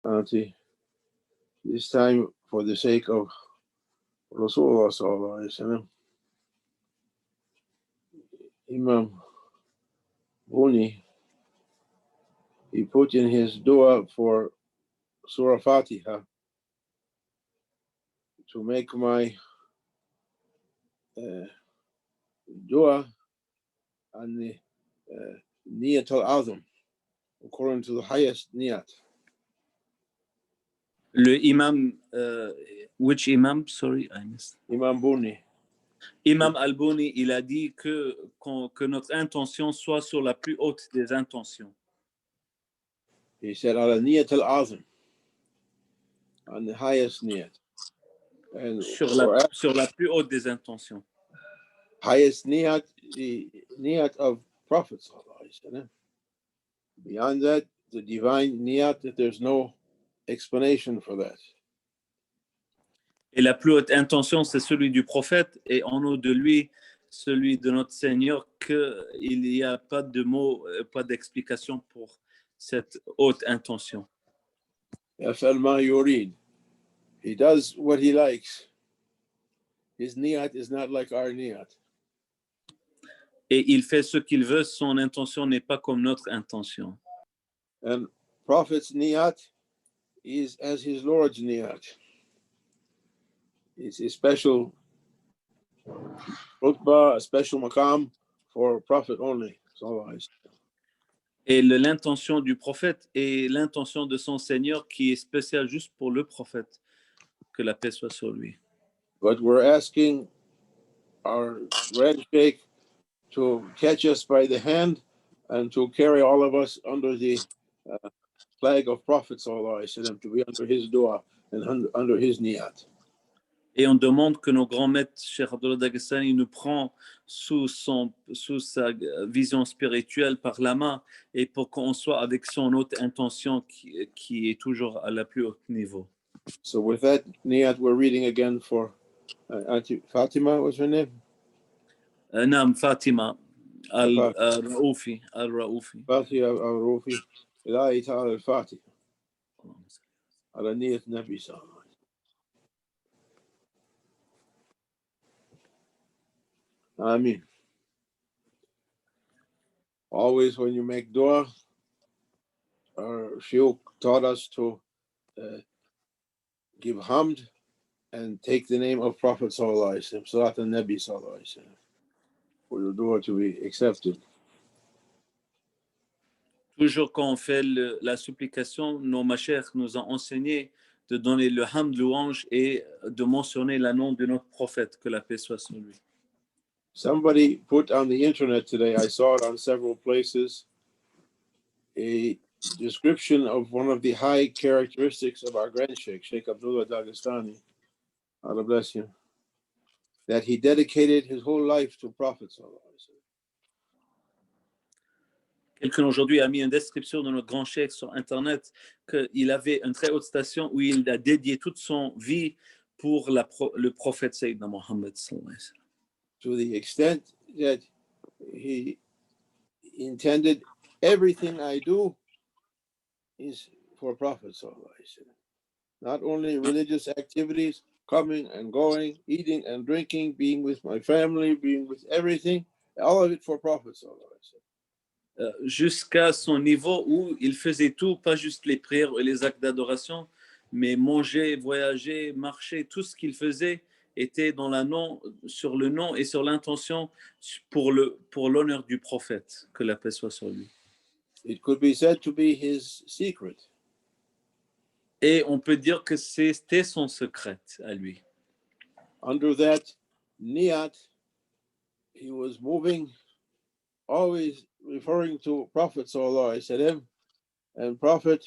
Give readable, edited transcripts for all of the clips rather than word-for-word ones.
Auntie. This time for the sake of Rasulullah sallallahu alaihi wasallam. Imam Buni, he put in his dua for Surah Fatiha to make my dua on the Niyat al-Azam, according to the highest niyat. Le imam, which imam? Sorry, I missed. Imam Buni. Imam Al-Buni, il a dit que notre intention soit sur la plus haute des intentions. He said, ala Niyat al-Azam, on the highest niyat. And sur la plus haute des intentions. Highest niyat, the niyat of prophets. Beyond that, the divine niyat, that there's no explanation for that. Et la plus haute intention, c'est celui du prophète, et en haut de lui, celui de notre Seigneur, qu'il n'y a pas de mots, pas d'explication pour cette haute intention. Yaf'al ma yurid. He does what he likes. His niyat is not like our niyat. Et il fait ce qu'il veut, son intention n'est pas comme notre intention. And Prophet's niyat is as his Lord's niyat. It's a special rutbah, a special maqam for Prophet only. Et l'intention du prophète est l'intention de son Seigneur qui est spéciale juste pour le prophète. Que la paix soit sur lui. But we're asking our Red Sheikh to catch us by the hand and to carry all of us under the flag of Prophet sallallahu alaihi wasallam, to be under his dua and under his niyat. Et on demande que nos grands maîtres, Cheikh Abdullah Dagestani, nous prend sous sa vision spirituelle par la main, et pour qu'on soit avec son haute intention qui est toujours à la plus haut niveau. So with that niyat, we're reading again for Auntie Fatima, what's her name? Naam, Fatima al-Raufi. Fatima al-Raufi. Ilahi ta'ala al-Fatiha. Ala niyat Nabi sallallahu. Ameen. Always when you make dua, our Shaykh taught us to give hamd and take the name of Prophet sallallahu alaihi wasallam, salat al-Nabi sallallahu alaihi wasallam, for your dua to be accepted. Toujours quand on fait la supplication, nos mashayikh nous ont enseigné de donner le hamd, louange, et de mentionner le nom de notre prophète, que la paix soit sur lui. Somebody put on the internet today, I saw it on several places, a description of one of the high characteristics of our grand Sheikh, Sheikh Abdullah Dagestani, Allah bless him, that he dedicated his whole life to Prophet sallallahu alaihi wasallam. Quelqu'un aujourd'hui a mis une description de notre grand cheikh sur Internet, qu'il avait une très haute station où il a dédié toute son vie pour le prophète Sayyidina Muhammad sallallahu alaihi wasallam. To the extent that he intended everything I do is for Prophet sallallahu alaihi wasallam. Not only religious activities, coming and going, eating and drinking, being with my family, being with everything, all of it for Prophet sallallahu alaihi wasallam. Jusqu'à son niveau où il faisait tout, pas juste les prières et les actes d'adoration, mais manger, voyager, marcher, tout ce qu'il faisait était sur le nom et sur l'intention pour l'honneur du prophète, que la paix soit sur lui. It could be said to be his secret. Et on peut dire que c'était son secret à lui. Under that niyat, he was moving, always referring to Prophet sallallahu alaihi wasallam, and Prophet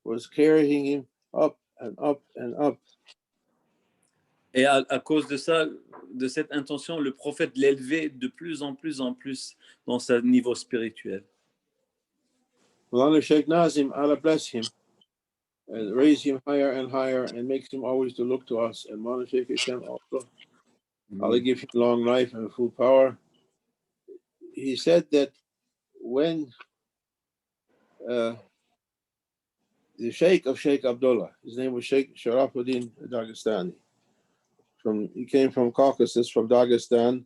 was carrying him up and up and up. Et à cause de ça, de cette intention, le prophète l'élevait de plus en plus dans son niveau spirituel. Mulana Sheikh Nazim, Allah bless him, and raise him higher and higher, and makes him always to look to us. And Mulana Sheikh Islam also, Allah give him long life and full power. He said that when the Sheikh of Sheikh Abdullah. His name was Sheikh Sharafuddin Dagestani. He came from Caucasus, from Dagestan,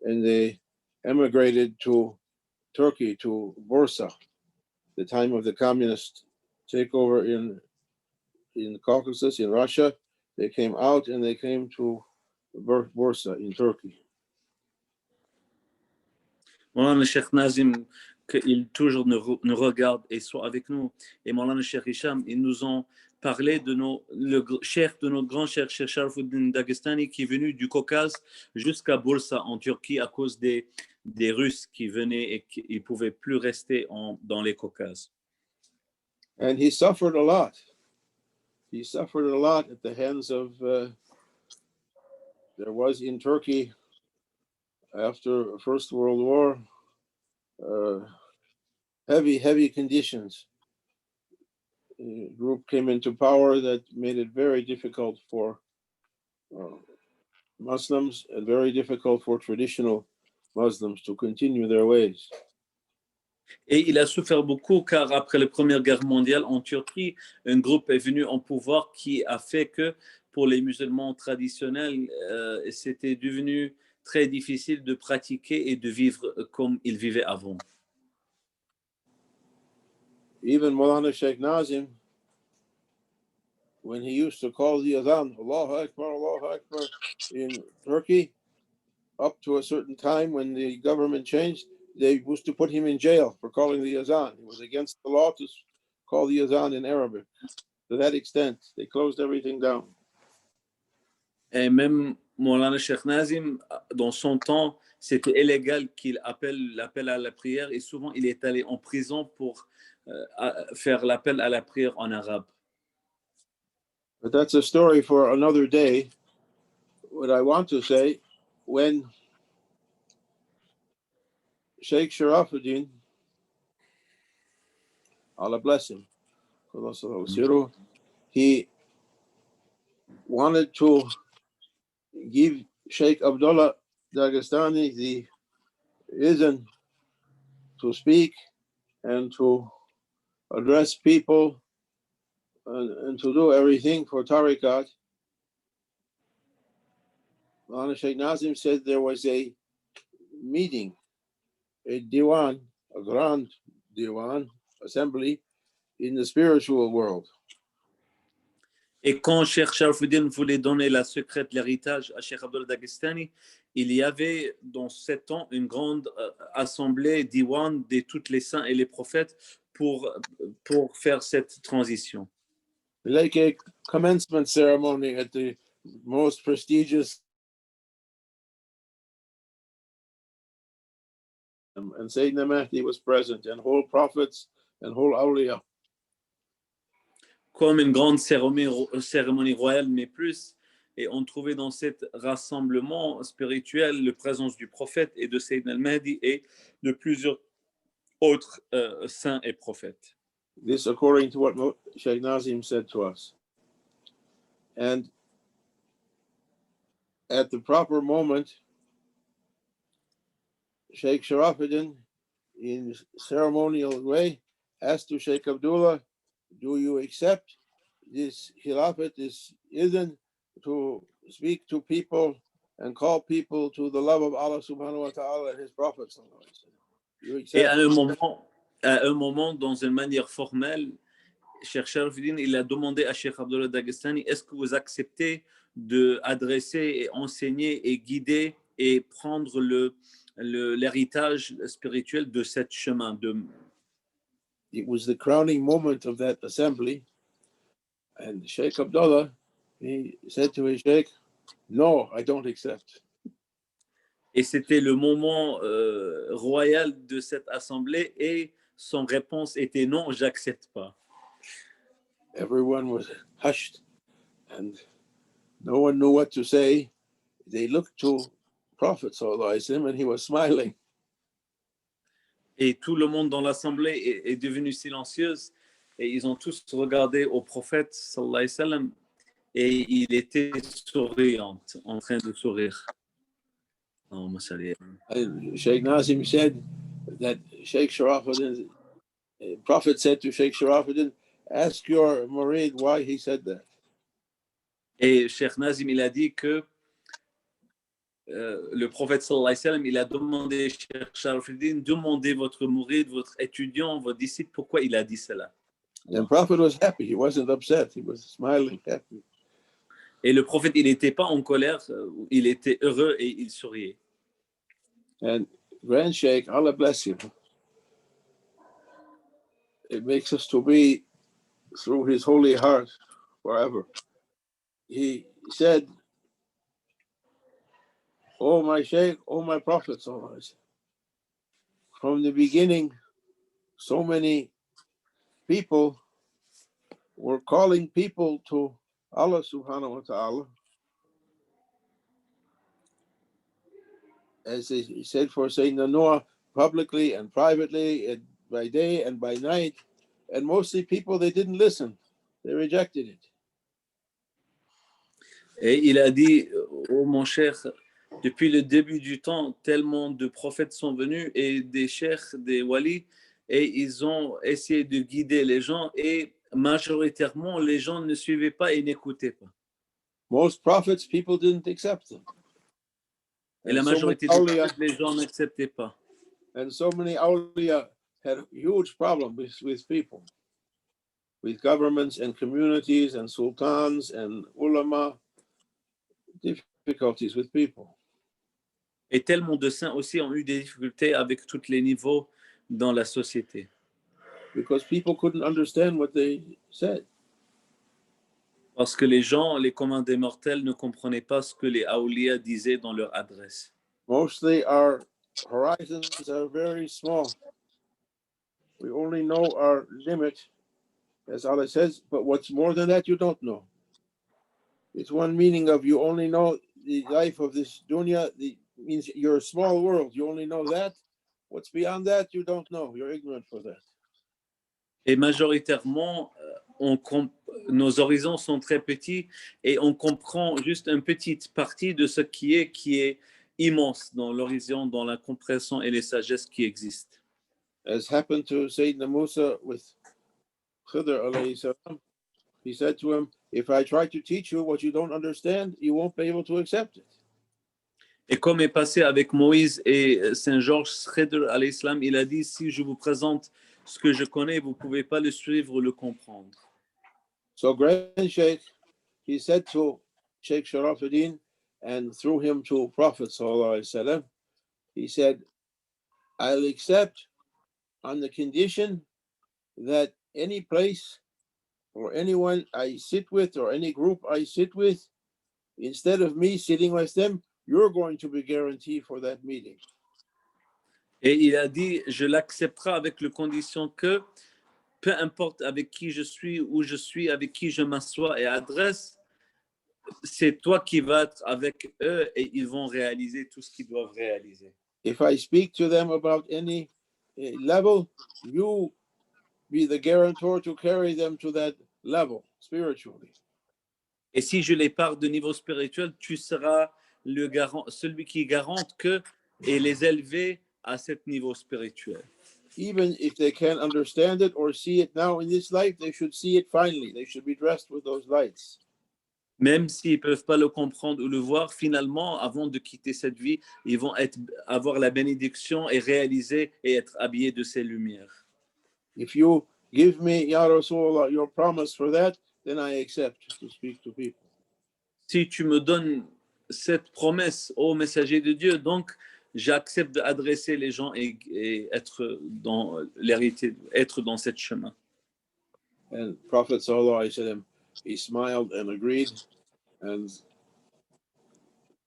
and they emigrated to Turkey, to Bursa, the time of the communist takeover in Caucasus, in Russia. They came out and they came to Bursa in Turkey. Moulana Cheikh Nazim, qu'il toujours nous regarde et soit avec nous. Et Moulana Cheikh Hicham, ils nous ont parlé de notre grand cher Cheikh Sharafuddin Dagestani qui est venu du Caucase jusqu'à Bursa en Turquie à cause des Russes qui venaient et qui ne pouvaient plus rester dans les Caucases. And he suffered a lot. He suffered a lot at the hands of, there was in Turkey, after the First World War, heavy conditions. A group came into power that made it very difficult for Muslims and very difficult for traditional Muslims to continue their ways. Et il a souffert beaucoup car après la Première Guerre mondiale en Turquie, un groupe est venu en pouvoir qui a fait que pour les musulmans traditionnels, c'était devenu très difficile de pratiquer et de vivre comme ils vivaient avant. Even Maulana Sheikh Nazim, when he used to call the adhan, Allahu Akbar, in Turkey, up to a certain time when the government changed, they used to put him in jail for calling the adhan. It was against the law to call the adhan in Arabic. To that extent, they closed everything down. Et même Moulana Cheikh Nazim, dans son temps, c'était illégal qu'il l'appel à la prière et souvent il est allé en prison pour faire l'appel à la prière en arabe. But that's a story for another day. What I want to say, when Sheikh Sharafuddin, Allah bless him, he wanted to give Sheikh Abdullah Dagestani the izn to speak and to address people and to do everything for Tariqat. Maulana Sheikh Nazim said there was a meeting, a diwan, a grand diwan assembly in the spiritual world. Et quand Cheikh Sharafuddin voulait donner la secrète, l'héritage à Cheikh Abdullah Dagestani, il y avait dans 7 ans une grande assemblée diwan de tous les saints et les prophètes pour faire cette transition. Like a commencement ceremony at the most prestigious, and Sayyidina Mahdi was present, and whole prophets and whole awliya. Comme une grande cérémonie royale, mais plus. Et on trouvait dans cet rassemblement spirituel la présence du prophète et de Sayyidina al-Mahdi et de plusieurs autres saints et prophètes. This according to what Sheikh Nazim said to us. And at the proper moment, Sheikh Sharafuddin, in ceremonial way, asked to Sheikh Abdullah, do you accept this khilafat, this idhn, to speak to people and call people to the love of Allah subhanahu wa ta'ala and his Prophet? Et à un moment, dans une manière formelle, Cheikh Sharafuddin, il a demandé à Cheikh Abdullah Dagestani, est-ce que vous acceptez d'adresser et enseigner et guider et prendre l'héritage spirituel de ce chemin It was the crowning moment of that assembly. And Sheikh Abdullah, he said to his Sheikh, no, I don't accept. Et c'était le moment royal de cette assemblée et son réponse était non, j'accepte pas. Everyone was hushed and no one knew what to say. They looked to Prophet sallallahu alayhi wa sallam and he was smiling. Et tout le monde dans l'assemblée est devenu silencieuse et ils ont tous regardé au prophète sallallahu alayhi wa sallam et il était souriant, en train de sourire. Sheikh Nazim said that Sheikh Sharafuddin, Prophet said to Sheikh Sharafuddin, Ask your murid why he said that. Et Cheikh Nazim, il a dit que le prophète sallallahu alayhi wa sallam, il a demandé, Cheikh Sharafuddin, demandez votre mourid, votre étudiant, votre disciple, pourquoi il a dit cela. And Prophet was happy. He wasn't upset. He was smiling, happy. Et le prophète, il n'était pas en colère, il était heureux et il souriait. And Grand Sheikh, Allah bless him, it makes us to be through his holy heart forever. He said, "Oh my Sheikh, oh my Prophet, from the beginning, so many people were calling people to Allah subhanahu wa ta'ala. As he said for Sayyidina Noah, publicly and privately, and by day and by night. And mostly people, they didn't listen. They rejected it. Et il a dit, oh mon cher, depuis le début du temps, tellement de prophètes sont venus et des cheikhs, des walis, et ils ont essayé de guider les gens et majoritairement, les gens ne suivaient pas et n'écoutaient pas. Most prophets, people didn't accept them. Et la And so majorité many des awliya, prophètes, les gens n'acceptaient pas. and so many awliya had huge problems with people, with governments and communities and sultans and ulama, difficulties with people. Et tellement de saints aussi ont eu des difficultés avec tous les niveaux dans la société. Because people couldn't understand what they said. Parce que les gens, les communs des mortels, ne comprenaient pas ce que les awliya disaient dans leur adresse. Mostly our horizons are very small. We only know our limit, as Allah says, but what's more than that, you don't know. It's one meaning of you only know the life of this dunya, means you're a small world. You only know that. What's beyond that, you don't know. You're ignorant for that. Et majoritairement, nos horizons sont très petits et on comprend juste une petite partie de ce qui est immense dans l'horizon, dans la compréhension et les sagesses qui existent. As happened to Sayyidina Musa with Khidr alayhi salam, he said to him, if I try to teach you what you don't understand, you won't be able to accept it. Et comme est passé avec Moïse et Saint Georges, Khidr alayhi salam, il a dit, si je vous présente ce que je connais, vous ne pouvez pas le suivre ou le comprendre. So Grand Sheikh, he said to Sheikh Sharafuddin, and through him to Prophet sallallahu alaihi wasallam, he said, I'll accept on the condition that any place or anyone I sit with or any group I sit with, instead of me sitting with them, you're going to be guaranteed for that meeting. Et il a dit, je l'accepterai avec la condition que, peu importe avec qui je suis, où je suis, avec qui je m'assois et adresse, c'est toi qui vas être avec eux et ils vont réaliser tout ce qu'ils doivent réaliser. If I speak to them about any level, you be the guarantor to carry them to that level spiritually. Et si je les parle de niveau spirituel, tu seras le garant, celui qui garante que et les élever à ce niveau spirituel. Even if they can't understand it or see it now in this life, they should see it finally. They should be dressed with those lights. Même s'ils ne peuvent pas le comprendre ou le voir, finalement, avant de quitter cette vie, ils vont avoir la bénédiction et réaliser et être habillés de ces lumières. If you give me, Ya Rasulullah, your promise for that, then I accept to speak to people. Si tu me donnes cette promesse, ô messager de Dieu, donc j'accepte d'adresser les gens et être dans l'héritier, être dans ce chemin. And Prophet sallallahu alaihi wasallam, he smiled and agreed, and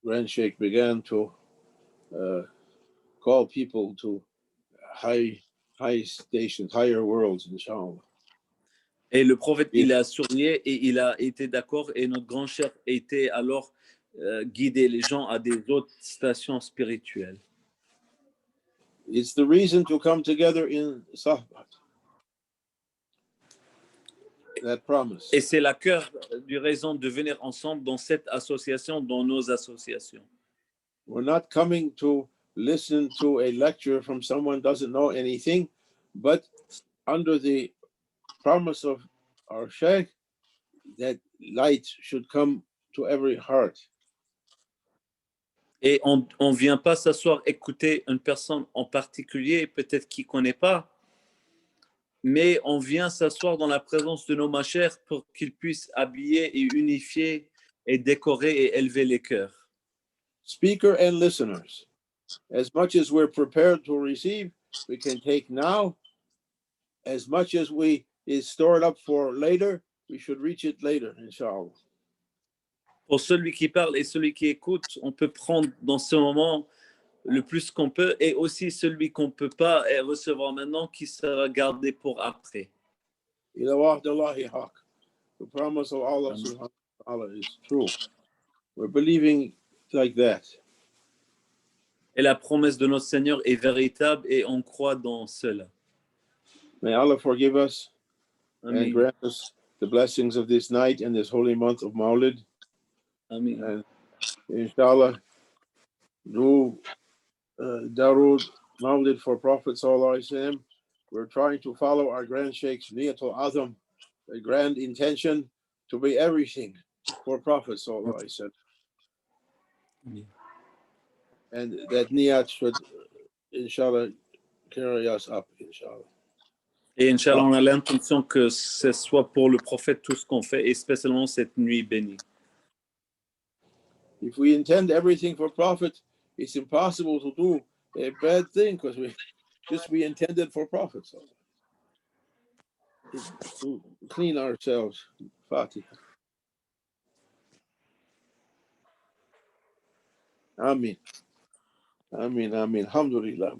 Grand Sheikh began to call people to high stations, higher worlds, inshallah. Et le prophète, il a sourié et il a été d'accord et notre grand chef était alors guider les gens à des autres stations spirituelles. It's the reason to come together in Sahbat. That promise. Et c'est la cœur du raison de venir ensemble dans cette association, dans nos associations. We're not coming to listen to a lecture from someone who doesn't know anything, but under the promise of our Sheikh, that light should come to every heart. Et on ne vient pas s'asseoir écouter une personne en particulier, peut-être qui ne connaît pas, mais on vient s'asseoir dans la présence de nos machères pour qu'ils puissent habiller et unifier et décorer et élever les cœurs. Speaker and listeners, as much as we're prepared to receive, we can take now. As much as we is stored up for later, we should reach it later, inshallah. Pour celui qui parle et celui qui écoute, on peut prendre dans ce moment le plus qu'on peut, et aussi celui qu'on ne peut pas et recevoir maintenant qui sera gardé pour après. Ila wa'dallahi haq. The promise of Allah Amen. subhanahu wa ta'ala is true. We're believing like that. Et la promesse de notre Seigneur est véritable et on croit dans cela. May Allah forgive us and Amen. grant us the blessings of this night and this holy month of Mawlid. Amen. And inshallah, do Darood Mawlid for Prophet Sallallahu Alaihi Wasallam. We're trying to follow our Grand Sheikh's Niyatul Azam, a grand intention to be everything for Prophet Sallallahu Alaihi Wasallam. Amen. And that niyat should, inshallah, carry us up, inshallah. Et Inch'Allah, on a l'intention que ce soit pour le prophète tout ce qu'on fait, et spécialement cette nuit bénie. If we intend everything for Prophet, it's impossible to do a bad thing because we intended for Prophet. So to clean ourselves. Fatiha. Ameen. Ameen. Ameen. Alhamdulillah.